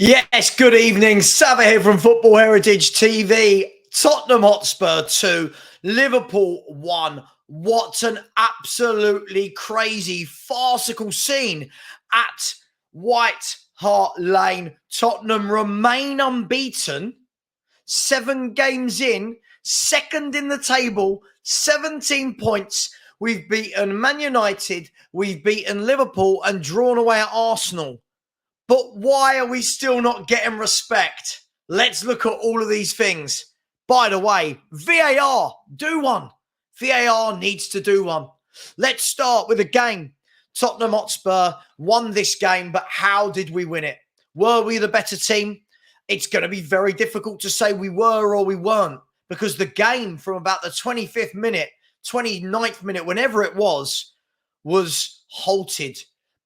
Yes, good evening. Sava here from Football Heritage TV. Tottenham Hotspur 2, Liverpool 1. What an absolutely crazy, farcical scene at White Hart Lane. Tottenham remain unbeaten, 7 games in, second in the table, 17 points. We've beaten Man United, we've beaten Liverpool and drawn away at Arsenal. But why are we still not getting respect? Let's look at all of these things. By the way, VAR, do one. VAR needs to do one. Let's start with the game. Tottenham Hotspur won this game, but how did we win it? Were we the better team? It's going to be very difficult to say we were or we weren't, because the game from about the 25th minute, 29th minute, whenever it was halted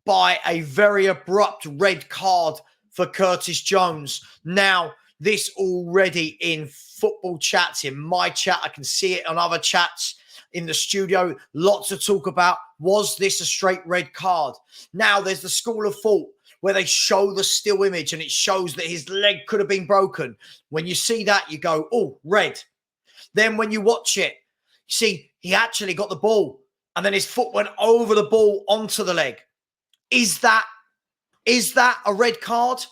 by a very abrupt red card for Curtis Jones. Now, this already in football chats, in my chat, I can see it on other chats in the studio, lots to talk about. Was this a straight red card? Now, there's the school of thought where they show the still image and it shows that his leg could have been broken. When you see that, you go, oh, red. Then when you watch it, you see he actually got the ball and then his foot went over the ball onto the leg. Is that a red card?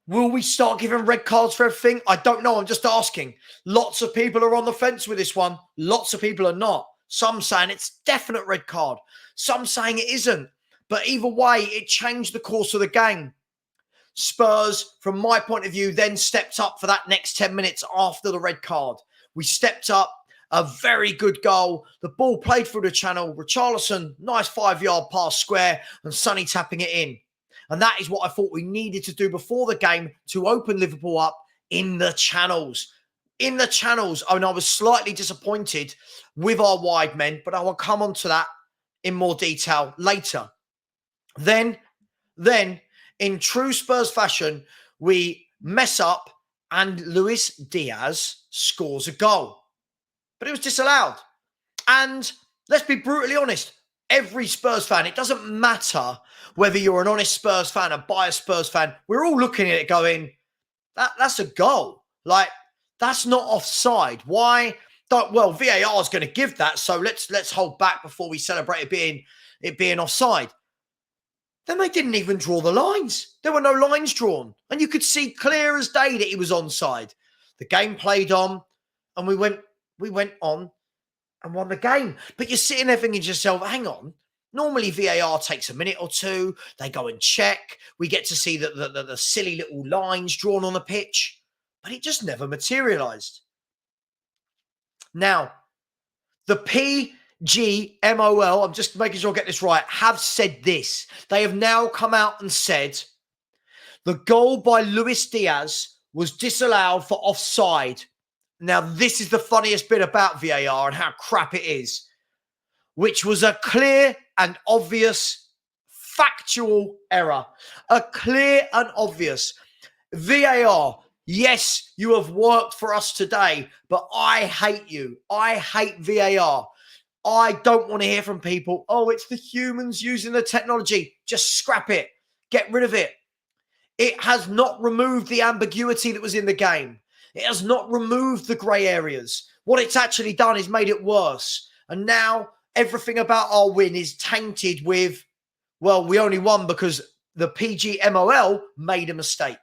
Will we start giving red cards for everything? I don't know. I'm just asking. Lots of people are on the fence with this one. Lots of people are not. Some saying it's definite red card. Some saying it isn't. But either way, it changed the course of the game. Spurs, from my point of view, then stepped up for that next 10 minutes after the red card. We stepped up. A very good goal. The ball played through the channel. Richarlison, nice 5-yard pass square, and Sonny tapping it in. And that is what I thought we needed to do before the game to open Liverpool up in the channels. In the channels. I mean, I was slightly disappointed with our wide men, but I will come on to that in more detail later. Then, in true Spurs fashion, we mess up and Luis Diaz scores a goal. But it was disallowed. And let's be brutally honest, every Spurs fan, it doesn't matter whether you're an honest Spurs fan, a biased Spurs fan, we're all looking at it going, that's a goal. Like, that's not offside. Why? Well, VAR is going to give that, so let's hold back before we celebrate it being offside. Then they didn't even draw the lines. There were no lines drawn. And you could see clear as day that he was onside. The game played on, and we went on and won the game. But you're sitting there thinking to yourself, hang on, normally VAR takes a minute or two. They go and check. We get to see the silly little lines drawn on the pitch. But it just never materialised. Now, the PGMOL, I'm just making sure I get this right, have said this. They have now come out and said the goal by Luis Diaz was disallowed for offside. Now, this is the funniest bit about VAR and how crap it is, which was a clear and obvious factual error. A clear and obvious. VAR, yes, you have worked for us today, but I hate you. I hate VAR. I don't want to hear from people, oh, it's the humans using the technology. Just scrap it. Get rid of it. It has not removed the ambiguity that was in the game. It has not removed the grey areas. What it's actually done is made it worse. And now everything about our win is tainted with, well, we only won because the PGMOL made a mistake.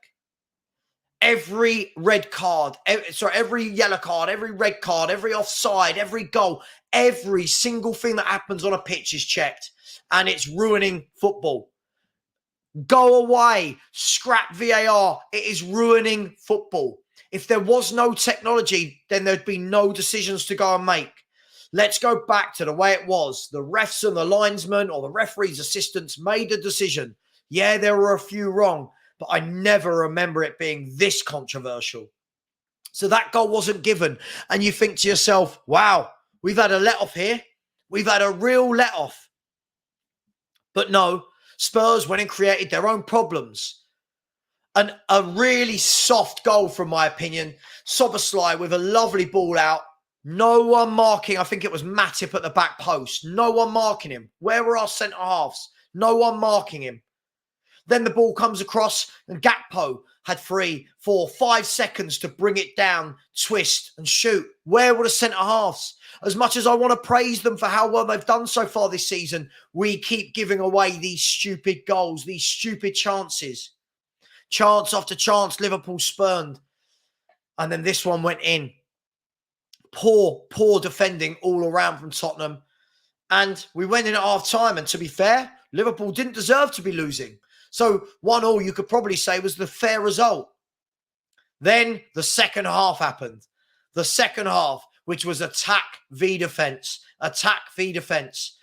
Every red card, every yellow card, every red card, every offside, every goal, every single thing that happens on a pitch is checked. And it's ruining football. Go away. Scrap VAR. It is ruining football. If there was no technology, then there'd be no decisions to go and make. Let's go back to the way it was. The refs and the linesmen or the referee's assistants made the decision. Yeah, there were a few wrong, but I never remember it being this controversial. So that goal wasn't given. And you think to yourself, wow, we've had a let-off here. We've had a real let-off. But no, Spurs went and created their own problems. And a really soft goal, from my opinion. Szoboszlai with a lovely ball out. No one marking. I think it was Matip at the back post. No one marking him. Where were our centre halves? No one marking him. Then the ball comes across and Gakpo had 3, 4, 5 seconds to bring it down, twist and shoot. Where were the centre-halves? As much as I want to praise them for how well they've done so far this season, we keep giving away these stupid goals, these stupid chances. Chance after chance, Liverpool spurned. And then this one went in. Poor defending all around from Tottenham. And we went in at half-time. And to be fair, Liverpool didn't deserve to be losing. So 1-1, you could probably say, was the fair result. Then the second half happened. The second half, which was attack v defence. Attack v defence.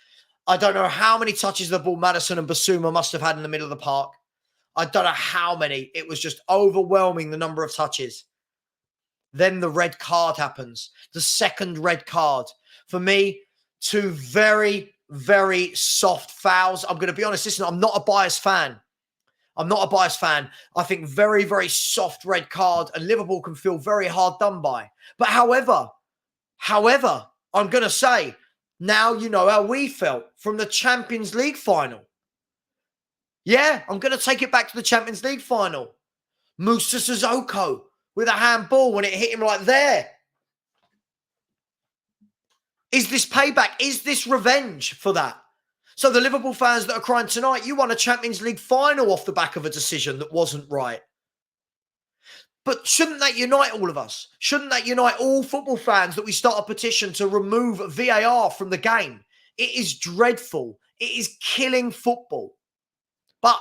I don't know how many touches the ball Maddison and Basuma must have had in the middle of the park. I don't know how many. It was just overwhelming, the number of touches. Then the red card happens. The second red card. For me, 2 very, very soft fouls. I'm going to be honest, listen, I'm not a biased fan. I think very, very soft red card, and Liverpool can feel very hard done by. But however, I'm going to say, now you know how we felt from the Champions League final. Yeah, I'm going to take it back to the Champions League final. Musa Sissoko with a handball when it hit him like there. Is this payback? Is this revenge for that? So the Liverpool fans that are crying tonight, you won a Champions League final off the back of a decision that wasn't right. But shouldn't that unite all of us? Shouldn't that unite all football fans that we start a petition to remove VAR from the game? It is dreadful. It is killing football. But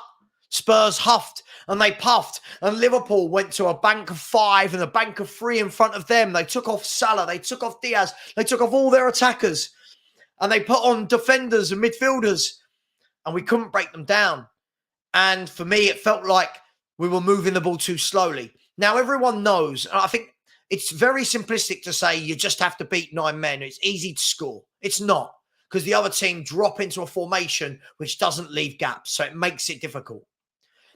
Spurs huffed and they puffed, and Liverpool went to a bank of 5 and a bank of 3 in front of them. They took off Salah, they took off Diaz, they took off all their attackers, and they put on defenders and midfielders, and we couldn't break them down. And for me, it felt like we were moving the ball too slowly. Now, everyone knows, and I think it's very simplistic to say you just have to beat 9 men. It's easy to score. It's not, because the other team drop into a formation which doesn't leave gaps, so it makes it difficult.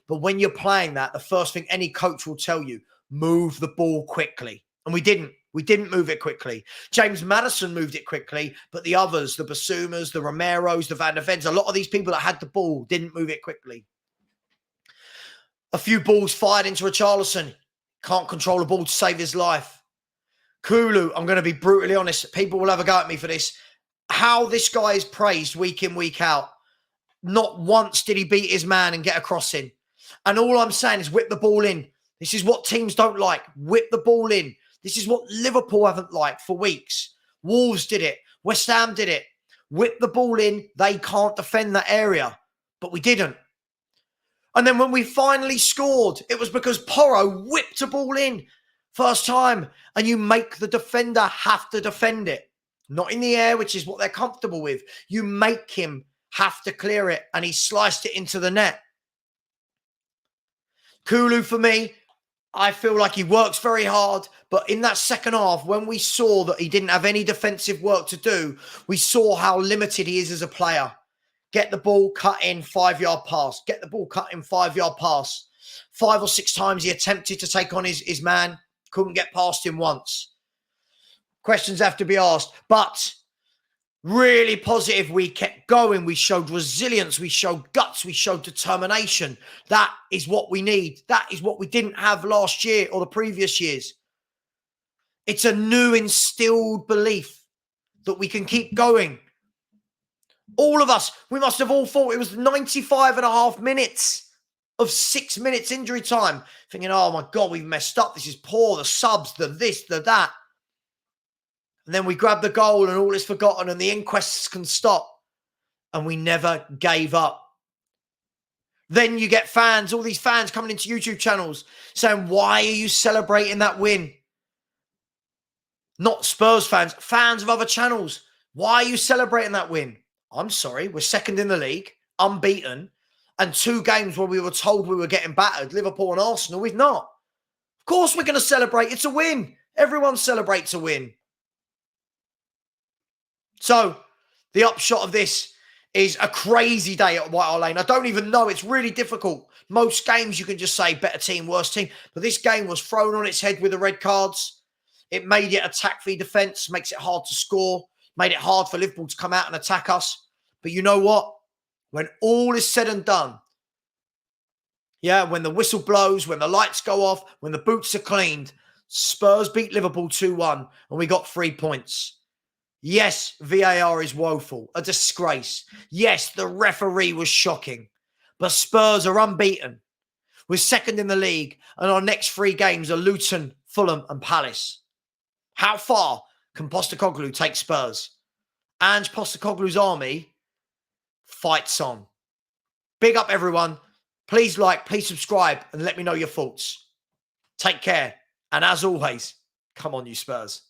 But when you're playing that, the first thing any coach will tell you, move the ball quickly. And we didn't. We didn't move it quickly. James Maddison moved it quickly, but the others, the Basumas, the Romeros, the Van der Vens, a lot of these people that had the ball didn't move it quickly. A few balls fired into Richarlison. Can't control the ball to save his life. Kulu, I'm going to be brutally honest. People will have a go at me for this. How this guy is praised week in, week out. Not once did he beat his man and get a cross in. And all I'm saying is whip the ball in. This is what teams don't like. Whip the ball in. This is what Liverpool haven't liked for weeks. Wolves did it. West Ham did it. Whip the ball in. They can't defend that area. But we didn't. And then when we finally scored, it was because Porro whipped a ball in first time. And you make the defender have to defend it. Not in the air, which is what they're comfortable with. You make him have to clear it. And he sliced it into the net. Kulu, for me, I feel like he works very hard. But in that second half, when we saw that he didn't have any defensive work to do, we saw how limited he is as a player. Get the ball, cut in, 5-yard pass. Get the ball, cut in, 5-yard pass. 5 or 6 times he attempted to take on his man. Couldn't get past him once. Questions have to be asked. But really positive. We kept going. We showed resilience. We showed guts. We showed determination. That is what we need. That is what we didn't have last year or the previous years. It's a new instilled belief that we can keep going. All of us, we must have all thought it was 95 and a half minutes of 6 minutes injury time. Thinking, oh my God, we've messed up. This is poor. The subs, the this, the that. And then we grab the goal and all is forgotten and the inquests can stop. And we never gave up. Then you get fans, all these fans coming into YouTube channels saying, why are you celebrating that win? Not Spurs fans, fans of other channels. Why are you celebrating that win? I'm sorry, we're second in the league, unbeaten, and 2 games where we were told we were getting battered, Liverpool and Arsenal, we've not. Of course we're going to celebrate. It's a win. Everyone celebrates a win. So the upshot of this is a crazy day at White Hart Lane. I don't even know. It's really difficult. Most games you can just say better team, worse team. But this game was thrown on its head with the red cards. It made it attack v defence, makes it hard to score, made it hard for Liverpool to come out and attack us. But you know what? When all is said and done, Yeah, when the whistle blows, when the lights go off, when the boots are cleaned, Spurs beat Liverpool 2-1 and we got 3 points. Yes, VAR is woeful, a disgrace. Yes, the referee was shocking. But Spurs are unbeaten. We're second in the league and our next 3 games are Luton, Fulham and Palace. How far can Postecoglou take Spurs? Ange Postecoglou's army fights on. Big up, everyone. Please like, please subscribe, and let me know your thoughts. Take care. And as always, come on, you Spurs.